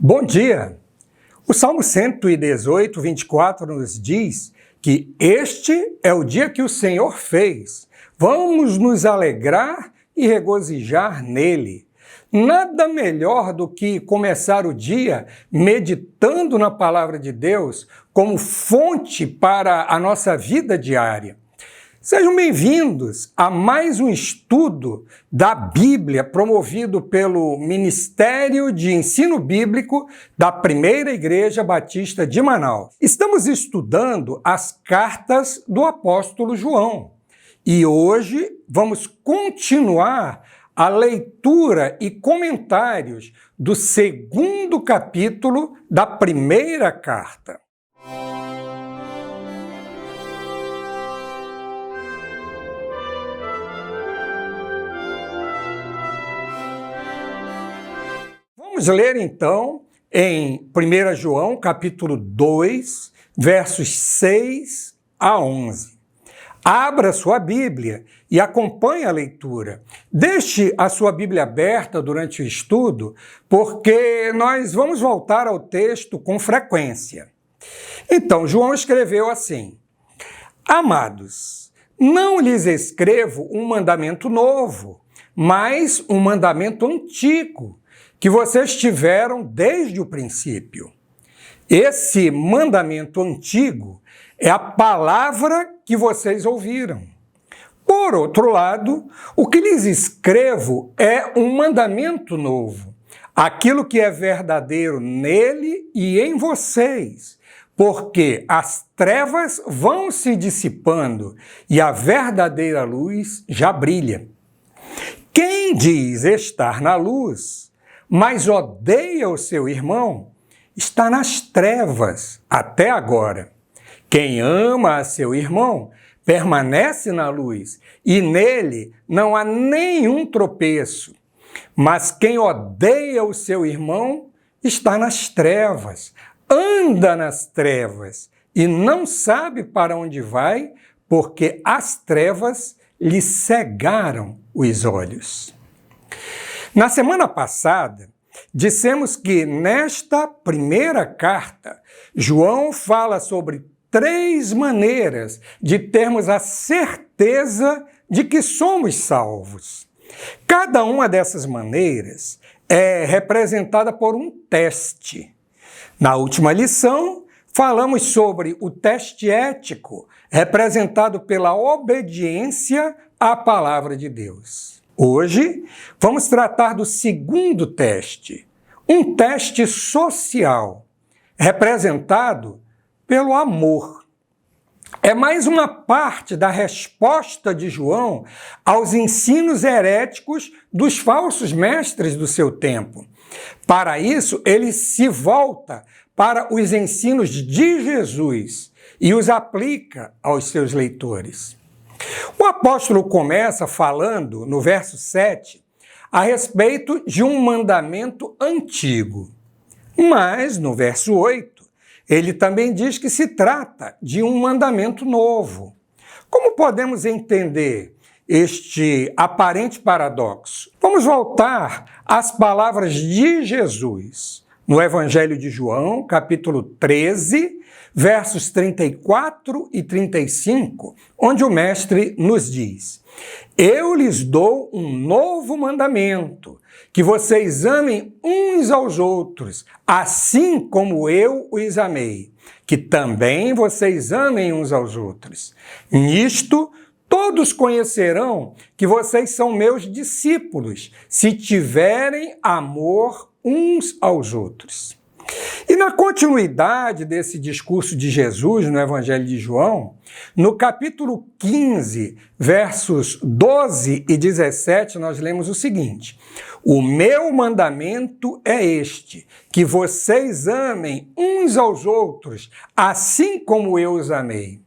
Bom dia! O Salmo 118, 24 nos diz que este é o dia que o Senhor fez. Vamos nos alegrar e regozijar nele. Nada melhor do que começar o dia meditando na palavra de Deus como fonte para a nossa vida diária. Sejam bem-vindos a mais um estudo da Bíblia promovido pelo Ministério de Ensino Bíblico da Primeira Igreja Batista de Manaus. Estamos estudando as cartas do apóstolo João e hoje vamos continuar a leitura e comentários do segundo capítulo da primeira carta. Vamos ler então em 1 João, capítulo 2, versos 6 a 11. Abra sua Bíblia e acompanhe a leitura. Deixe a sua Bíblia aberta durante o estudo, porque nós vamos voltar ao texto com frequência. Então, João escreveu assim: Amados, não lhes escrevo um mandamento novo, mas um mandamento antigo, que vocês tiveram desde o princípio. Esse mandamento antigo é a palavra que vocês ouviram. Por outro lado, o que lhes escrevo é um mandamento novo, aquilo que é verdadeiro nele e em vocês, porque as trevas vão se dissipando e a verdadeira luz já brilha. Quem diz estar na luz, mas odeia o seu irmão, está nas trevas até agora. Quem ama a seu irmão permanece na luz, e nele não há nenhum tropeço. Mas quem odeia o seu irmão está nas trevas, anda nas trevas, e não sabe para onde vai, porque as trevas lhe cegaram os olhos. Na semana passada, dissemos que nesta primeira carta, João fala sobre 3 maneiras de termos a certeza de que somos salvos. Cada uma dessas maneiras é representada por um teste. Na última lição, falamos sobre o teste ético, representado pela obediência à palavra de Deus. Hoje, vamos tratar do segundo teste, um teste social, representado pelo amor. É mais uma parte da resposta de João aos ensinos heréticos dos falsos mestres do seu tempo. Para isso, ele se volta para os ensinos de Jesus e os aplica aos seus leitores. O apóstolo começa falando, no verso 7, a respeito de um mandamento antigo. Mas, no verso 8, ele também diz que se trata de um mandamento novo. Como podemos entender este aparente paradoxo? Vamos voltar às palavras de Jesus, no Evangelho de João, capítulo 13, versos 34 e 35, onde o mestre nos diz: Eu lhes dou um novo mandamento, que vocês amem uns aos outros, assim como eu os amei, que também vocês amem uns aos outros. Nisto, todos conhecerão que vocês são meus discípulos, se tiverem amor uns aos outros. E na continuidade desse discurso de Jesus no Evangelho de João, no capítulo 15, versos 12 e 17, nós lemos o seguinte: O meu mandamento é este, que vocês amem uns aos outros, assim como eu os amei.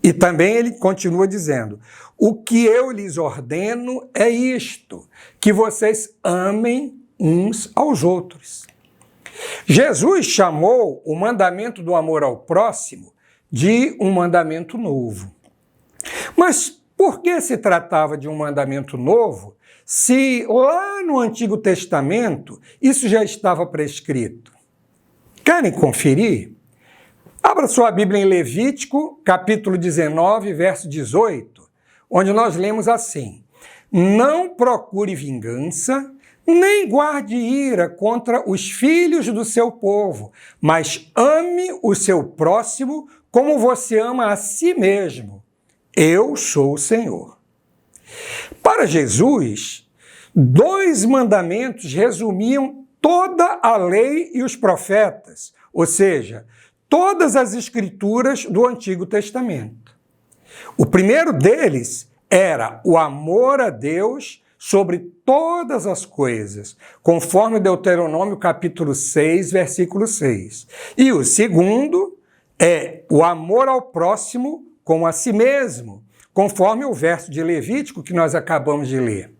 E também ele continua dizendo: O que eu lhes ordeno é isto, que vocês amem uns aos outros. Jesus chamou o mandamento do amor ao próximo de um mandamento novo. Mas por que se tratava de um mandamento novo, se lá no Antigo Testamento isso já estava prescrito? Querem conferir? Abra sua Bíblia em Levítico, capítulo 19, verso 18, onde nós lemos assim: não procure vingança, nem guarde ira contra os filhos do seu povo, mas ame o seu próximo como você ama a si mesmo. Eu sou o Senhor. Para Jesus, 2 mandamentos resumiam toda a lei e os profetas, ou seja, todas as escrituras do Antigo Testamento. O primeiro deles era o amor a Deus sobre todas as coisas, conforme Deuteronômio capítulo 6, versículo 6. E o segundo é o amor ao próximo como a si mesmo, conforme o verso de Levítico que nós acabamos de ler.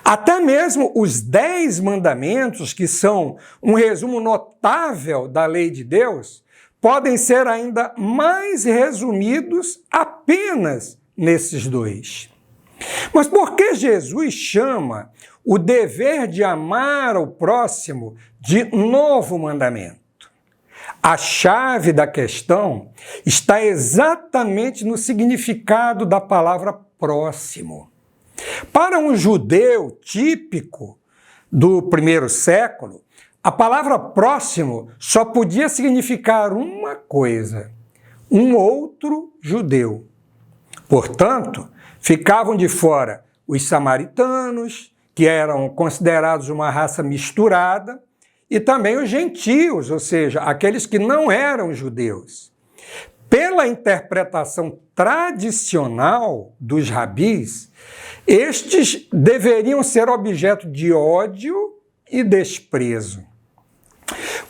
Até mesmo os 10 mandamentos, que são um resumo notável da lei de Deus, podem ser ainda mais resumidos apenas nesses 2. Mas por que Jesus chama o dever de amar ao próximo de novo mandamento? A chave da questão está exatamente no significado da palavra próximo. Para um judeu típico do primeiro século, a palavra próximo só podia significar uma coisa: um outro judeu. Portanto, ficavam de fora os samaritanos, que eram considerados uma raça misturada, e também os gentios, ou seja, aqueles que não eram judeus. Pela interpretação tradicional dos rabis, estes deveriam ser objeto de ódio e desprezo.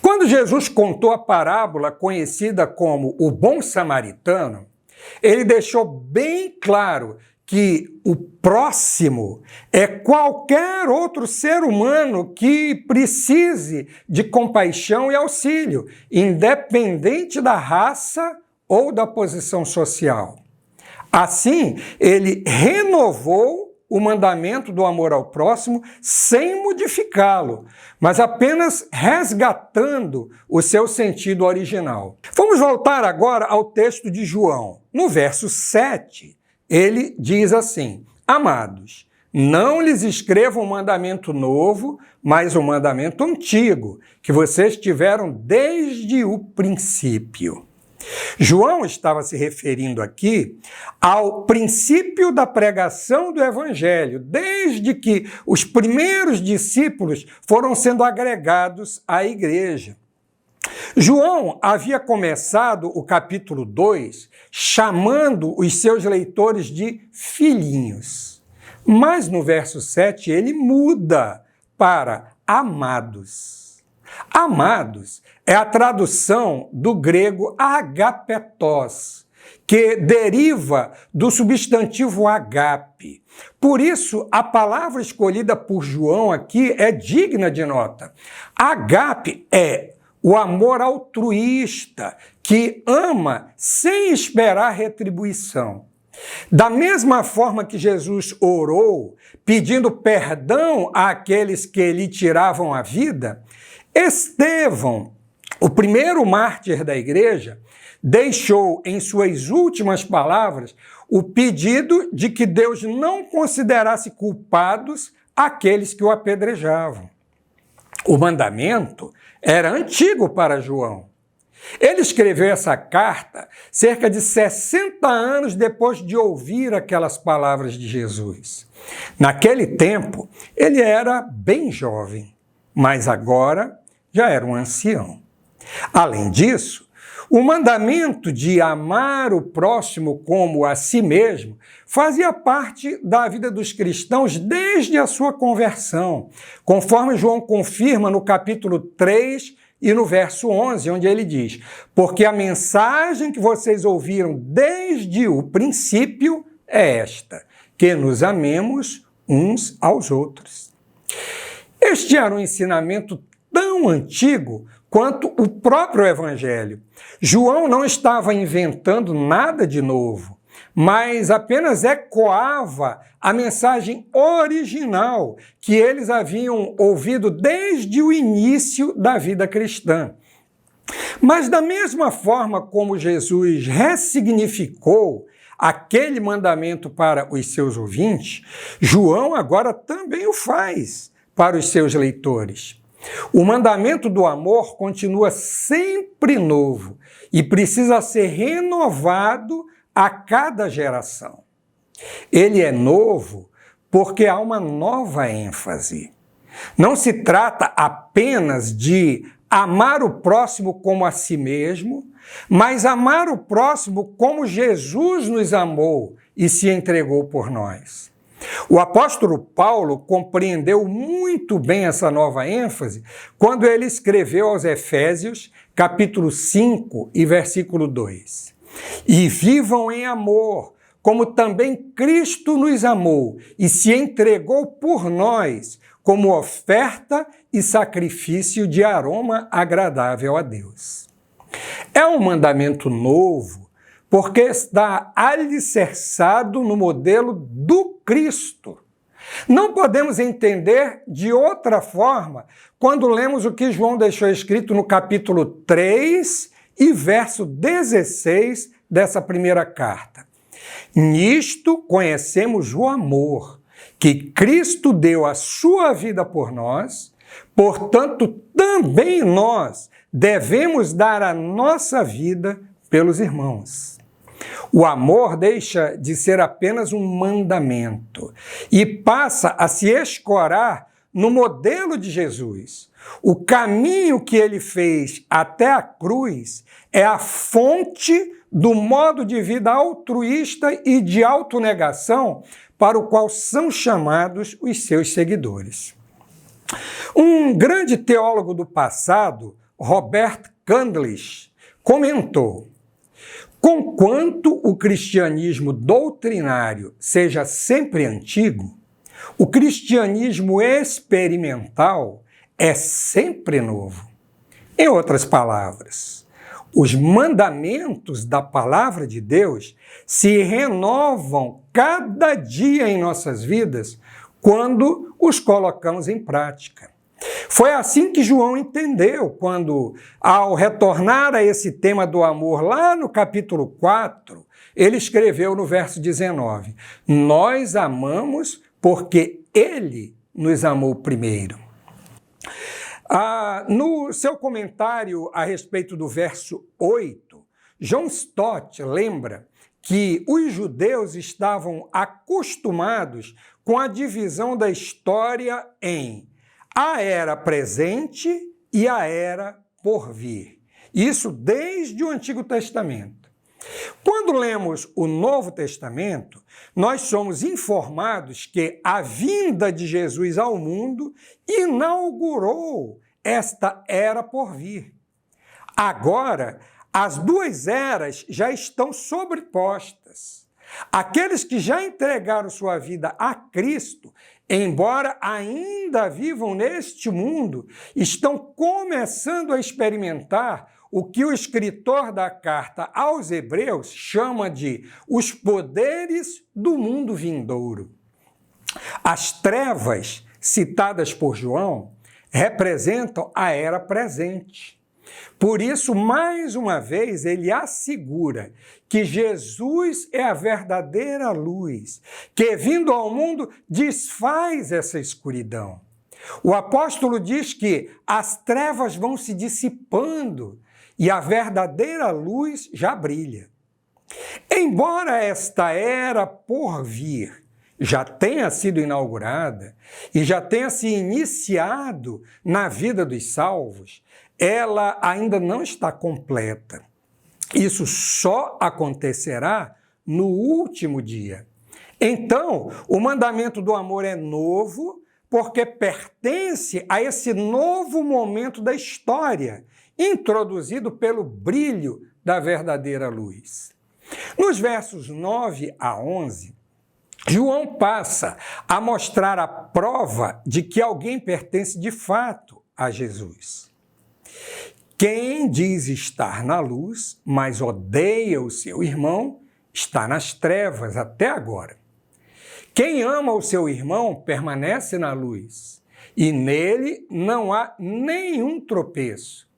Quando Jesus contou a parábola conhecida como o bom samaritano, ele deixou bem claro que o próximo é qualquer outro ser humano que precise de compaixão e auxílio, independente da raça ou da posição social. Assim, ele renovou o mandamento do amor ao próximo sem modificá-lo, mas apenas resgatando o seu sentido original. Vamos voltar agora ao texto de João. No verso 7, ele diz assim: amados, não lhes escrevo um mandamento novo, mas um mandamento antigo, que vocês tiveram desde o princípio. João estava se referindo aqui ao princípio da pregação do Evangelho, desde que os primeiros discípulos foram sendo agregados à igreja. João havia começado o capítulo 2 chamando os seus leitores de filhinhos, mas no verso 7 ele muda para amados. Amados é a tradução do grego agapetos, que deriva do substantivo agape. Por isso, a palavra escolhida por João aqui é digna de nota. Agape é o amor altruísta, que ama sem esperar retribuição. Da mesma forma que Jesus orou, pedindo perdão àqueles que lhe tiravam a vida, Estevão, o primeiro mártir da igreja, deixou em suas últimas palavras o pedido de que Deus não considerasse culpados aqueles que o apedrejavam. O mandamento era antigo para João. Ele escreveu essa carta cerca de 60 anos depois de ouvir aquelas palavras de Jesus. Naquele tempo, ele era bem jovem, mas agora já era um ancião. Além disso, o mandamento de amar o próximo como a si mesmo fazia parte da vida dos cristãos desde a sua conversão, conforme João confirma no capítulo 3 e no verso 11, onde ele diz: porque a mensagem que vocês ouviram desde o princípio é esta, que nos amemos uns aos outros. Este era um ensinamento tão antigo quanto o próprio Evangelho. João não estava inventando nada de novo. mas apenas ecoava a mensagem original que eles haviam ouvido desde o início da vida cristã. Mas da mesma forma como Jesus ressignificou aquele mandamento para os seus ouvintes, João agora também o faz para os seus leitores. O mandamento do amor continua sempre novo e precisa ser renovado a cada geração. Ele é novo porque há uma nova ênfase. Não se trata apenas de amar o próximo como a si mesmo, mas amar o próximo como Jesus nos amou e se entregou por nós. O apóstolo Paulo compreendeu muito bem essa nova ênfase quando ele escreveu aos Efésios, capítulo 5 e versículo 2. E vivam em amor, como também Cristo nos amou e se entregou por nós como oferta e sacrifício de aroma agradável a Deus. É um mandamento novo porque está alicerçado no modelo do Cristo. Não podemos entender de outra forma quando lemos o que João deixou escrito no capítulo 3 e verso 16 dessa primeira carta. Nisto conhecemos o amor, que Cristo deu a sua vida por nós, portanto, também nós devemos dar a nossa vida pelos irmãos. O amor deixa de ser apenas um mandamento e passa a se escorar no modelo de Jesus. O caminho que ele fez até a cruz é a fonte do modo de vida altruísta e de autonegação para o qual são chamados os seus seguidores. Um grande teólogo do passado, Robert Candlish, comentou: conquanto o cristianismo doutrinário seja sempre antigo, o cristianismo experimental é sempre novo. Em outras palavras, os mandamentos da palavra de Deus se renovam cada dia em nossas vidas quando os colocamos em prática. Foi assim que João entendeu quando, ao retornar a esse tema do amor lá no capítulo 4, ele escreveu no verso 19: nós amamos porque ele nos amou primeiro. No seu comentário a respeito do verso 8, John Stott lembra que os judeus estavam acostumados com a divisão da história em a era presente e a era por vir. Isso desde o Antigo Testamento. Quando lemos o Novo Testamento, nós somos informados que a vinda de Jesus ao mundo inaugurou esta era por vir. Agora, as duas eras já estão sobrepostas. Aqueles que já entregaram sua vida a Cristo, embora ainda vivam neste mundo, estão começando a experimentar o que o escritor da carta aos Hebreus chama de os poderes do mundo vindouro. As trevas citadas por João representam a era presente. Por isso, mais uma vez, ele assegura que Jesus é a verdadeira luz, que, vindo ao mundo, desfaz essa escuridão. O apóstolo diz que as trevas vão se dissipando e a verdadeira luz já brilha. Embora esta era por vir já tenha sido inaugurada e já tenha se iniciado na vida dos salvos, ela ainda não está completa. Isso só acontecerá no último dia. Então, o mandamento do amor é novo porque pertence a esse novo momento da história, introduzido pelo brilho da verdadeira luz. Nos versos 9 a 11, João passa a mostrar a prova de que alguém pertence de fato a Jesus. Quem diz estar na luz, mas odeia o seu irmão, está nas trevas até agora. Quem ama o seu irmão permanece na luz, e nele não há nenhum tropeço.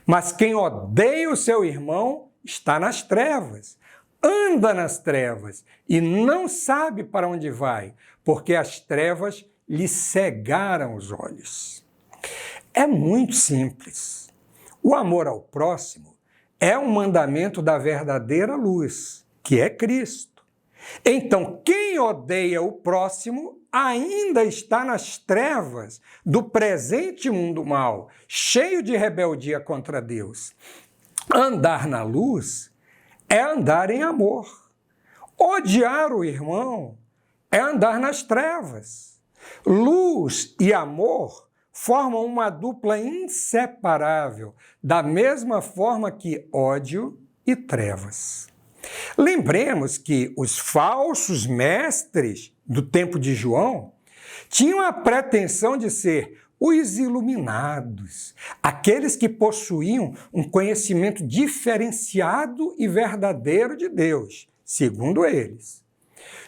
Mas quem odeia o seu irmão está nas trevas, anda nas trevas e não sabe para onde vai, porque as trevas lhe cegaram os olhos. É muito simples. O amor ao próximo é um mandamento da verdadeira luz, que é Cristo. Então, quem odeia o próximo ainda está nas trevas do presente mundo mau, cheio de rebeldia contra Deus. Andar na luz é andar em amor. Odiar o irmão é andar nas trevas. Luz e amor formam uma dupla inseparável, da mesma forma que ódio e trevas. Lembremos que os falsos mestres do tempo de João tinham a pretensão de ser os iluminados, aqueles que possuíam um conhecimento diferenciado e verdadeiro de Deus, segundo eles.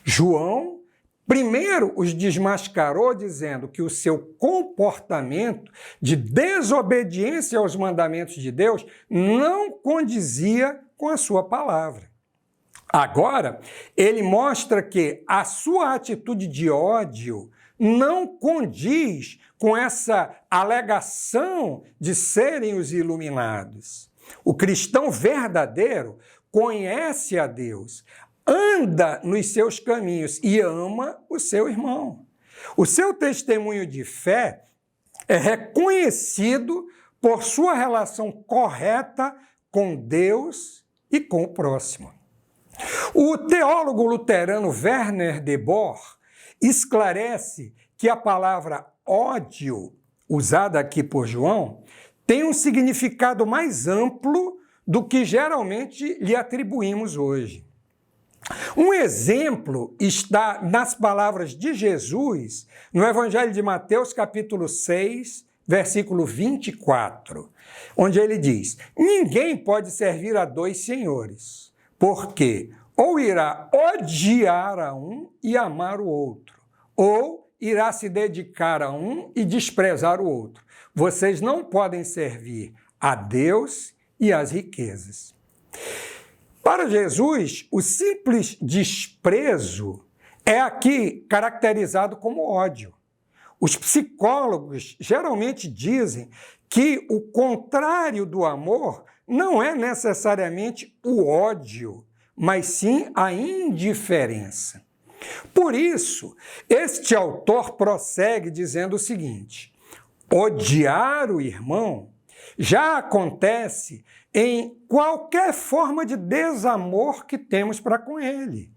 João primeiro os desmascarou dizendo que o seu comportamento de desobediência aos mandamentos de Deus não condizia com a sua palavra. Agora, ele mostra que a sua atitude de ódio não condiz com essa alegação de serem os iluminados. O cristão verdadeiro conhece a Deus, anda nos seus caminhos e ama o seu irmão. O seu testemunho de fé é reconhecido por sua relação correta com Deus e com o próximo. O teólogo luterano Werner de Boer esclarece que a palavra ódio, usada aqui por João, tem um significado mais amplo do que geralmente lhe atribuímos hoje. Um exemplo está nas palavras de Jesus no Evangelho de Mateus, capítulo 6, versículo 24, onde ele diz: ninguém pode servir a dois senhores, porque ou irá odiar a um e amar o outro, ou irá se dedicar a um e desprezar o outro. Vocês não podem servir a Deus e às riquezas. Para Jesus, o simples desprezo é aqui caracterizado como ódio. Os psicólogos geralmente dizem que o contrário do amor não é necessariamente o ódio, mas sim a indiferença. Por isso, este autor prossegue dizendo o seguinte: odiar o irmão já acontece em qualquer forma de desamor que temos para com ele.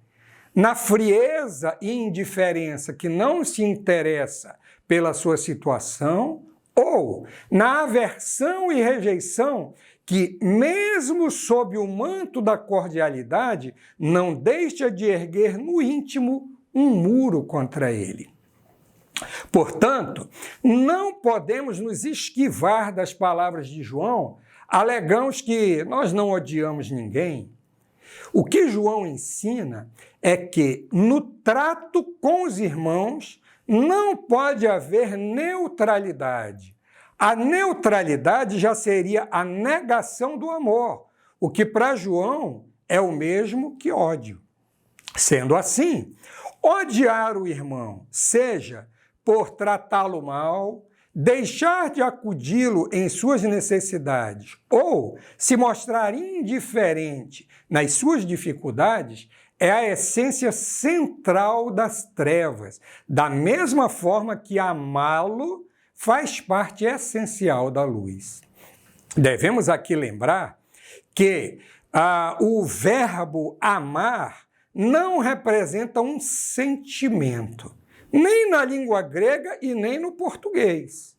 Na frieza e indiferença que não se interessa pela sua situação, ou na aversão e rejeição que, mesmo sob o manto da cordialidade, não deixa de erguer no íntimo um muro contra ele. Portanto, não podemos nos esquivar das palavras de João, alegamos que nós não odiamos ninguém. O que João ensina é que, no trato com os irmãos, não pode haver neutralidade. A neutralidade já seria a negação do amor, o que para João é o mesmo que ódio. Sendo assim, odiar o irmão, seja por tratá-lo mal, deixar de acudi-lo em suas necessidades ou se mostrar indiferente nas suas dificuldades, é a essência central das trevas, da mesma forma que amá-lo faz parte essencial da luz. Devemos aqui lembrar que o verbo amar não representa um sentimento, nem na língua grega e nem no português.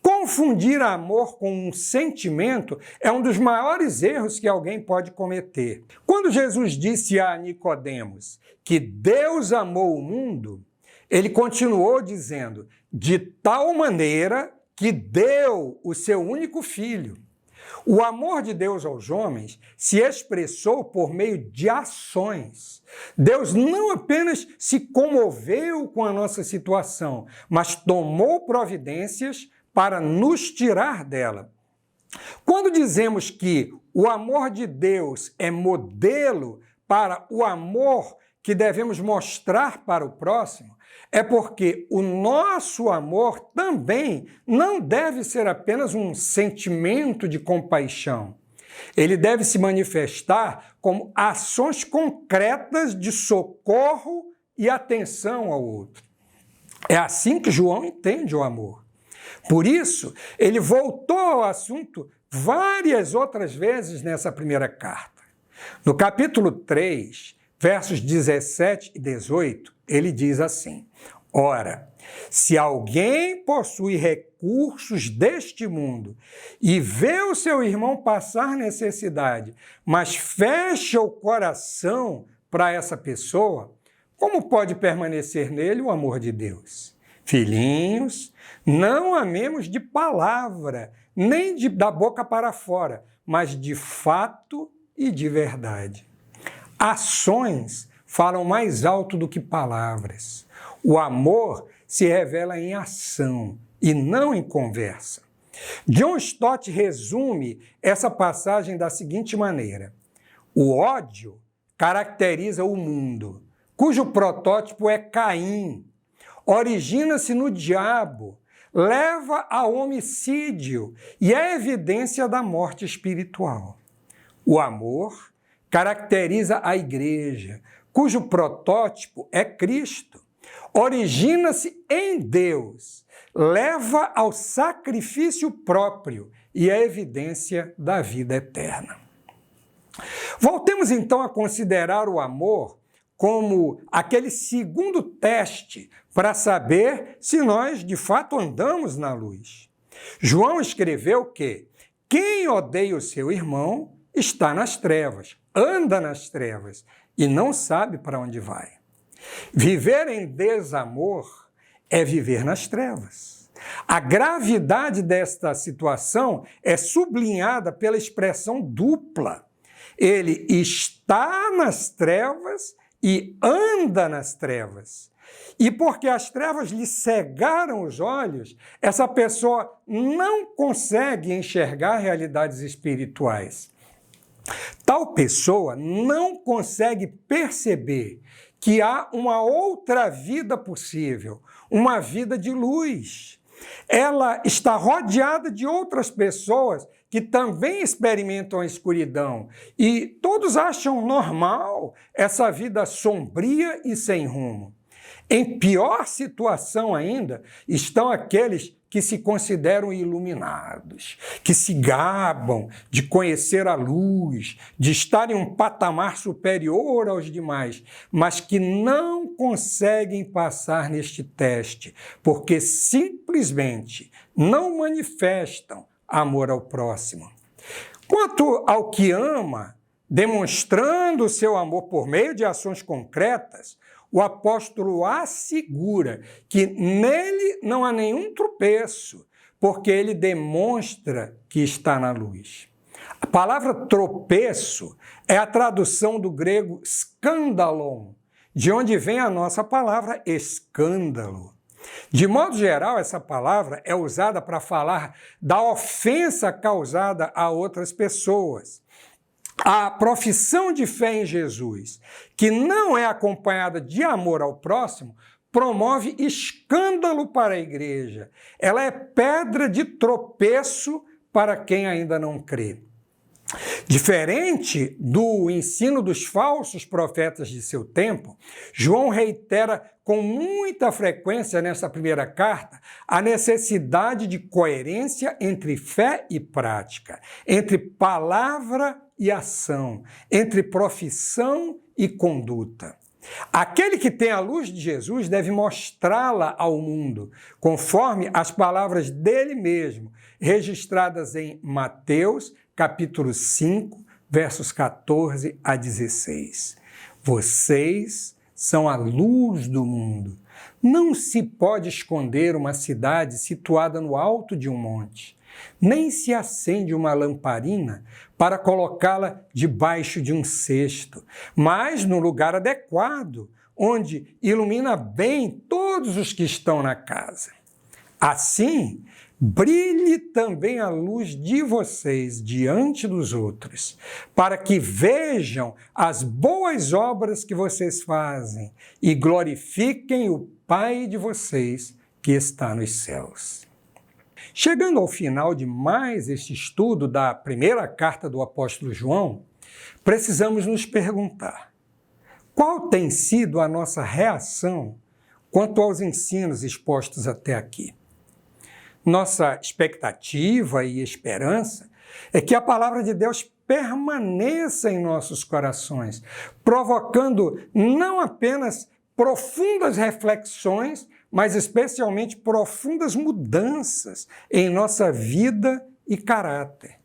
Confundir amor com um sentimento é um dos maiores erros que alguém pode cometer. Quando Jesus disse a Nicodemos que Deus amou o mundo, ele continuou dizendo: de tal maneira que deu o seu único filho. O amor de Deus aos homens se expressou por meio de ações. Deus não apenas se comoveu com a nossa situação, mas tomou providências para nos tirar dela. Quando dizemos que o amor de Deus é modelo para o amor que devemos mostrar para o próximo, é porque o nosso amor também não deve ser apenas um sentimento de compaixão. Ele deve se manifestar como ações concretas de socorro e atenção ao outro. É assim que João entende o amor. Por isso, ele voltou ao assunto várias outras vezes nessa primeira carta. No capítulo 3, versos 17 e 18, ele diz assim: ora, se alguém possui recursos deste mundo e vê o seu irmão passar necessidade, mas fecha o coração para essa pessoa, como pode permanecer nele o amor de Deus? Filhinhos, não amemos de palavra, nem da boca para fora, mas de fato e de verdade. Ações falam mais alto do que palavras. O amor se revela em ação e não em conversa. John Stott resume essa passagem da seguinte maneira: o ódio caracteriza o mundo, cujo protótipo é Caim, origina-se no diabo, leva ao homicídio e é evidência da morte espiritual. O amor caracteriza a igreja, cujo protótipo é Cristo. Origina-se em Deus, leva ao sacrifício próprio e é evidência da vida eterna. Voltemos então a considerar o amor como aquele segundo teste para saber se nós de fato andamos na luz. João escreveu que quem odeia o seu irmão está nas trevas, anda nas trevas e não sabe para onde vai. Viver em desamor é viver nas trevas. A gravidade desta situação é sublinhada pela expressão dupla. Ele está nas trevas e anda nas trevas. E porque as trevas lhe cegaram os olhos, essa pessoa não consegue enxergar realidades espirituais. Tal pessoa não consegue perceber que há uma outra vida possível, uma vida de luz. Ela está rodeada de outras pessoas que também experimentam a escuridão e todos acham normal essa vida sombria e sem rumo. Em pior situação ainda estão aqueles que se consideram iluminados, que se gabam de conhecer a luz, de estar em um patamar superior aos demais, mas que não conseguem passar neste teste, porque simplesmente não manifestam amor ao próximo. Quanto ao que ama, demonstrando o seu amor por meio de ações concretas, o apóstolo assegura que nele não há nenhum tropeço, porque ele demonstra que está na luz. A palavra tropeço é a tradução do grego skandalon, de onde vem a nossa palavra escândalo. De modo geral, essa palavra é usada para falar da ofensa causada a outras pessoas. A profissão de fé em Jesus, que não é acompanhada de amor ao próximo, promove escândalo para a igreja. Ela é pedra de tropeço para quem ainda não crê. Diferente do ensino dos falsos profetas de seu tempo, João reitera com muita frequência nesta primeira carta a necessidade de coerência entre fé e prática, entre palavra e ação, entre profissão e conduta. Aquele que tem a luz de Jesus deve mostrá-la ao mundo, conforme as palavras dele mesmo, registradas em Mateus, capítulo 5, versos 14 a 16. Vocês são a luz do mundo. Não se pode esconder uma cidade situada no alto de um monte. Nem se acende uma lamparina para colocá-la debaixo de um cesto, mas no lugar adequado, onde ilumina bem todos os que estão na casa. Assim, brilhe também a luz de vocês diante dos outros, para que vejam as boas obras que vocês fazem e glorifiquem o Pai de vocês que está nos céus. Chegando ao final de mais este estudo da primeira carta do apóstolo João, precisamos nos perguntar: qual tem sido a nossa reação quanto aos ensinos expostos até aqui? Nossa expectativa e esperança é que a palavra de Deus permaneça em nossos corações, provocando não apenas profundas reflexões, mas especialmente profundas mudanças em nossa vida e caráter.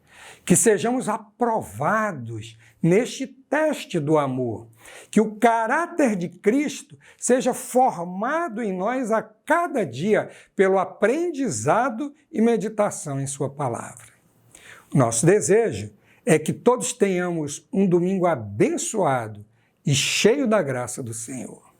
Que sejamos aprovados neste teste do amor, que o caráter de Cristo seja formado em nós a cada dia pelo aprendizado e meditação em sua palavra. Nosso desejo é que todos tenhamos um domingo abençoado e cheio da graça do Senhor.